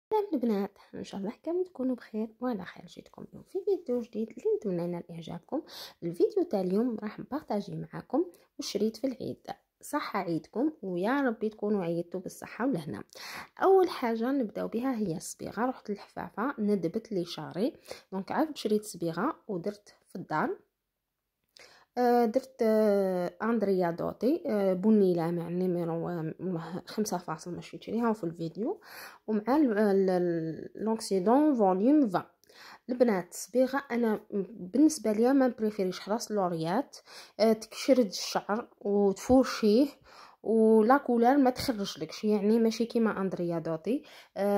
سلام البنات، ان شاء الله كامل تكونوا بخير وعلى خير. جيتكم اليوم في فيديو جديد اللي نتمنى ينال اعجابكم. الفيديو تاع اليوم راح نبارطاجي معكم وشريت في العيد. صحة عيدكم ويا ربي تكونوا عيدتوا بالصحة والهنا. اول حاجه نبداو بها هي الصبيغه. رحت للحفافه ندبت لي شعري، دونك عاد شريت صبيغه ودرت في الدار. درت اندريا دوتي بني لامع نيميرو 5 ماشي تشريها في الفيديو، ومع لونكسيدون فوليوم 20. البنات صبيغه انا بالنسبه ليا ما بريفيريش خلاص لوريات. تكشرد الشعر وتفورشيه ولا كولار ما تخرج لكش، يعني ماشي كيما اندريا دوتي.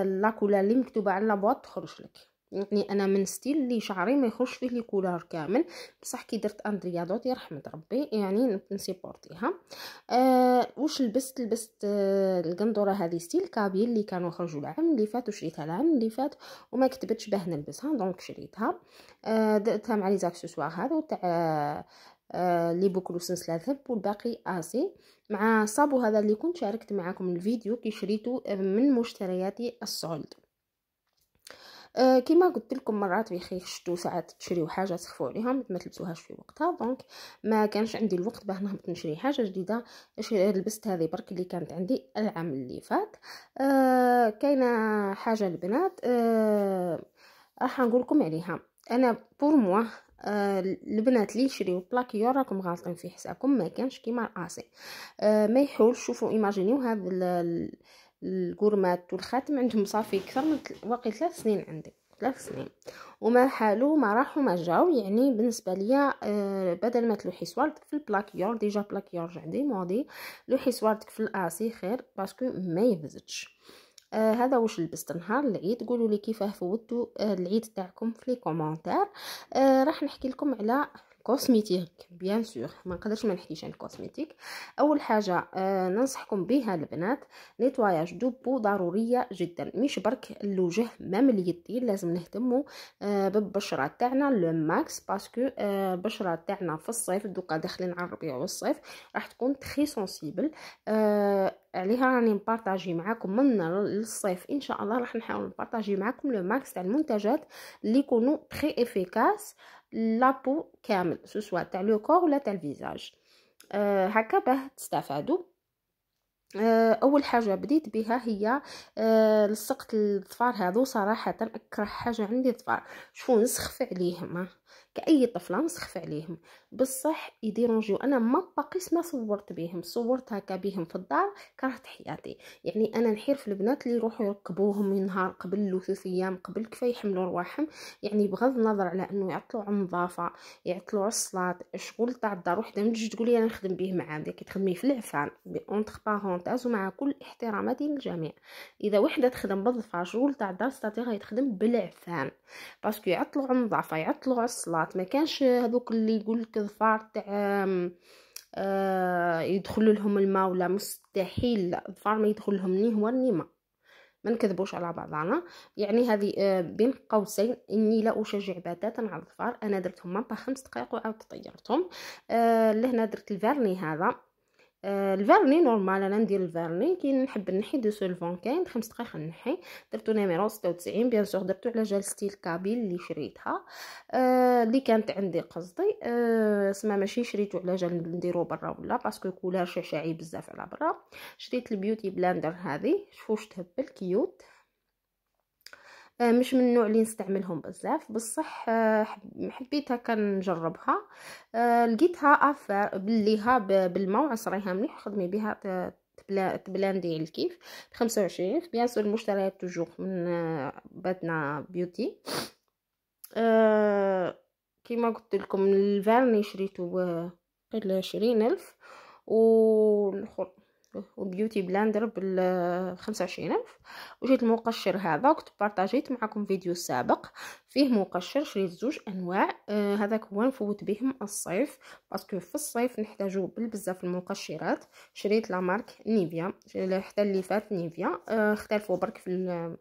لا كولار اللي مكتوبه على لابواط تخرج لك. يعني انا من ستيل اللي شعري ما يخرج فيه لي كولار كامل، بصح كي درت اندريا دوتي رحمه ربي يعني نسيبورتيها. واش لبست القندوره هذه ستيل كابي اللي كانوا خرجوا العام اللي فات وشريتها العام اللي فات وما كتبتش باه نلبسها، دونك شريتها. درتها مع لي زاكسسوار هذا تاع لي بوكلو سلسله ذهب والباقي اسي مع صابو هذا اللي كنت شاركت معكم الفيديو كي شريته من مشترياتي السولد. كما قلت لكم مرات بخي شتو ساعات تشريو حاجه تخفوا عليها ما تلبسوهاش في وقتها، دونك ما كانش عندي الوقت باه نهبط نشري حاجه جديده. لبست هذه برك اللي كانت عندي العام اللي فات. كاينه حاجه البنات راح نقول لكم عليها. انا بور موا البنات اللي يشريو بلاكيور راكم غالطين في حسابكم، ما كانش كيما الاسي. ما يحولش. شوفوا ايماجينيو هذا الكورمات والخاتم عندهم صافي اكثر من واقي 3 سنين، عندي 3 سنين وما حالو ما راحوا ما جاو. يعني بالنسبه ليا بدل ما تلوحي سوارتك في البلاكيور، ديجا بلاكيور عندي ماضي، لوحي سوارتك في الاسي خير باسكو ما يفزتش. هذا واش لبست نهار العيد. قولوا لي كيفاه فوتوا العيد تاعكم في لي كومونتير. راح نحكي لكم على كوسميتيك بيان سور، ما نقدرش ما نحكيش عن كوسميتيك. اول حاجه ننصحكم بها البنات، نيتواياج دوبو ضروريه جدا، مش برك الوجه مام اليدين لازم نهتموا بالبشره تاعنا لو ماكس، باسكو البشره تاعنا في الصيف دوكا داخلين على الربيع والصيف راح تكون تري سونسيبل. عليها راني نبارطاجي معاكم من للصيف ان شاء الله. راح نحاول نبارطاجي معاكم لو ماكس تاع المنتجات اللي يكونوا تري افيكاس لابو كامل، سواء تاع لو كور ولا تاع الفيزاج. هكا باه تستفادوا. اول حاجه بديت بها هي لصقت الظفار هذو. صراحه اكره حاجه عندي الظفار، شوفوا نسخف عليهم كاي طفله نسخف عليهم بصح يديرونجيو. انا ما باقيس ما صورت بهم، صورت هكا بهم في الدار كرهت حياتي. يعني انا نحير في البنات اللي يروحوا يركبوهم من نهار قبل و 3 ايام قبل كيف يحملوا رواحهم. يعني بغض النظر على انه يعطلوا عن النظافه يعطلوا على الصلاه شغل تاع الدار وحده ما تجي تقولي انا نخدم به معاك كي تخدمي في العفان اونتر بارونتاز ومع كل احتراماتي للجميع. اذا وحده تخدم بالظفار شغل تاع الدار ستاتيغ يتخدم بالعفان باسكو يعطلوا على النظافه يعطلوا على الصلاه. ما كانش هذوك اللي يقول لك ظفار تاع يدخل لهم الماء ولا مستحيل. الظفار ما يدخل لهم ني هو ني ما نكذبوش على بعضنا. يعني هذه بين قوسين اني لا اشجع بتاتا على الظفار. انا درتهم ما 5 دقائق وعاودت طيرتهم. لهنا درت الفيرني هذا. الفيرني نورمال انا ندير الفيرني كي نحب نحي دو سولفون كاين 5 دقائق نحي. درتو نيميرو 96 بيان سور، درتو على جال ستيل كابيل اللي شريتها اللي كانت عندي قصدي اسمها ماشي شريتو على جال نديرو برا ولا باسكو كولار شعشعي بزاف على برا. شريت البيوتي بلاندر هذه شوفوش تهبل كيوت. مش من النوع اللي نستعملهم بزاف بصح حبيت هكا نجربها. لقيتها افر بليها بالماء وعصريها مليح خدمي بها تبلاندي الكيف 25. بيان سور المشتريات توجور من باتنا بيوتي. كيما قلت لكم الفيرني شريته قيل 20,000 والاخر وبيوتي بلاندر ب25,000. وجيت المقشر هذا كنت بارطاجيت معكم فيديو سابق فيه مقشر شريت 2 انواع. هذاك هو نفوت بهم الصيف باسكو في الصيف نحتاجو بزاف المقشرات. شريت لا مارك نيفيا حتى اللي فات نيفيا. اختلفوا برك في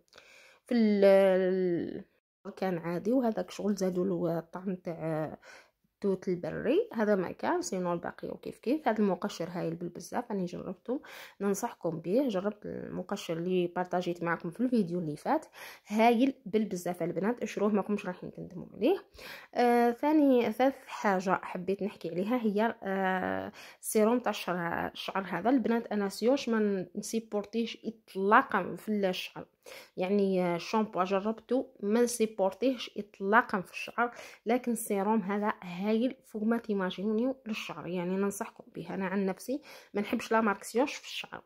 كان عادي وهذاك شغل زادوا له الطعم تاع التوت البري، هذا ما كان سينو الباقي وكيف كيف. هذا المقشر هايل بزاف، راني جربته ننصحكم به. جربت المقشر اللي بارطاجيت معكم في الفيديو اللي فات، هايل بزاف البنات، اشروه ماكمش رايحين تندموا عليه. ثالث حاجه حبيت نحكي عليها هي السيروم تاع الشعر هذا البنات. انا سيوش ما نسيبورتيش اطلاقا في الشعر، يعني الشامبو جربته ما نسيبورتيهش اطلاقا في الشعر، لكن السيروم هذا هايل فوق ما تيماجينيو للشعر، يعني ننصحكم به. انا عن نفسي ما نحبش لا مارك سيوش في الشعر،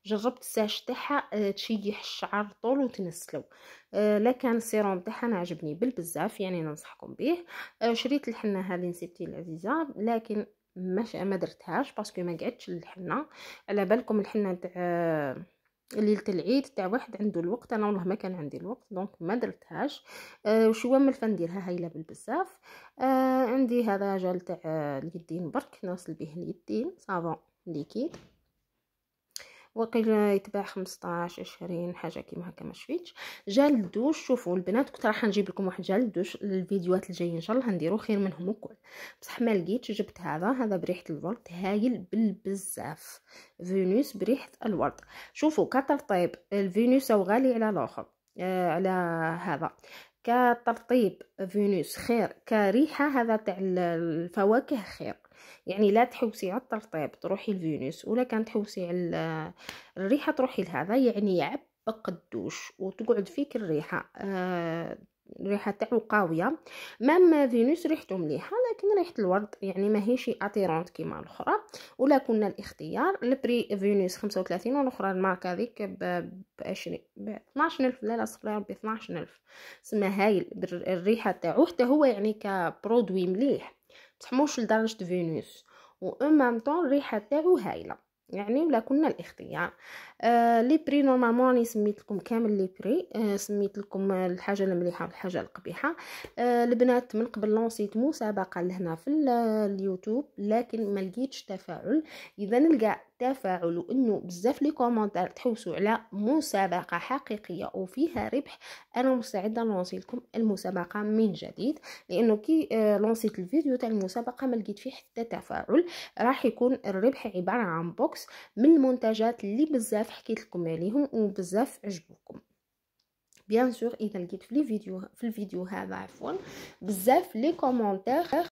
جربت الساج تاعها تشيح الشعر طول وتنسلو، لكن السيروم تاعها انا عجبني بزاف، يعني ننصحكم به. شريت الحنه هذه نسيبتي العزيزه، لكن ما درتهاش باسكو ما قعدتش الحنه. على بالكم الحنه تاع ليله العيد تاع واحد عنده الوقت، انا والله ما كان عندي الوقت دونك ما درتهاش. وشويه من نديرها هايله بزاف. عندي هذا جل تاع اليدين برك نغسل به اليدين، صابون ليكيد، وقيل يتباع 15 20 حاجه كيما هكا ما شفيتش. جال الدوش، شوفوا البنات كنت راح نجيب لكم واحد جال الدوش الفيديوهات الجايين ان شاء الله نديرو خير منهم الكل، بصح ما لقيتش. جبت هذا بريحه الورد هايل بزاف، فينوس بريحه الورد. شوفوا كترطيب الفينوس غالي على الاخر، على هذا كترطيب فينوس خير، كريحه هذا تاع الفواكه خير. يعني لا تحوسي على الترطيب تروحي الفينوس، ولا كانت تحوسي على الريحه تروحي لهذا، يعني يعبق الدوش وتقعد فيك الريحه. الريحه تاعو قويه. مام فينوس ريحته مليحه، لكن ريحه الورد يعني ماهيش اتيرونت كيما الاخرى. ولا كنا الاختيار البري فينوس 35 والاخرى الماركه هذيك ب 20 ب 12000. لا صغير ب 12000 سما هايل. الريحه تاعو حتى هو يعني كبرودوي مليح، بصح موش لدرجه فينوس، و ميم طون الريحه تاعو هايله، يعني ولا كنا الاختيار. لي بري نورمالمون راني سميت لكم كامل لي بري، سميت لكم الحاجه المليحه والحاجه القبيحه. البنات من قبل لونسيت مسابقه لهنا في اليوتيوب، لكن ما لقيتش تفاعل. اذا نلقى تفاعل وانه بزاف لي كومونتير تحوسوا على مسابقه حقيقيه وفيها ربح، انا مستعده نلونسي لكم المسابقه من جديد، لانه كي لونسيت الفيديو تاع المسابقه ما لقيت فيه حتى تفاعل. راح يكون الربح عباره عن بوكس من المنتجات اللي بزاف حكيت لكم عليهم وبزاف عجبوكم. بيان سور اذا لقيت في الفيديو هذا عفوا بزاف لي كومونتير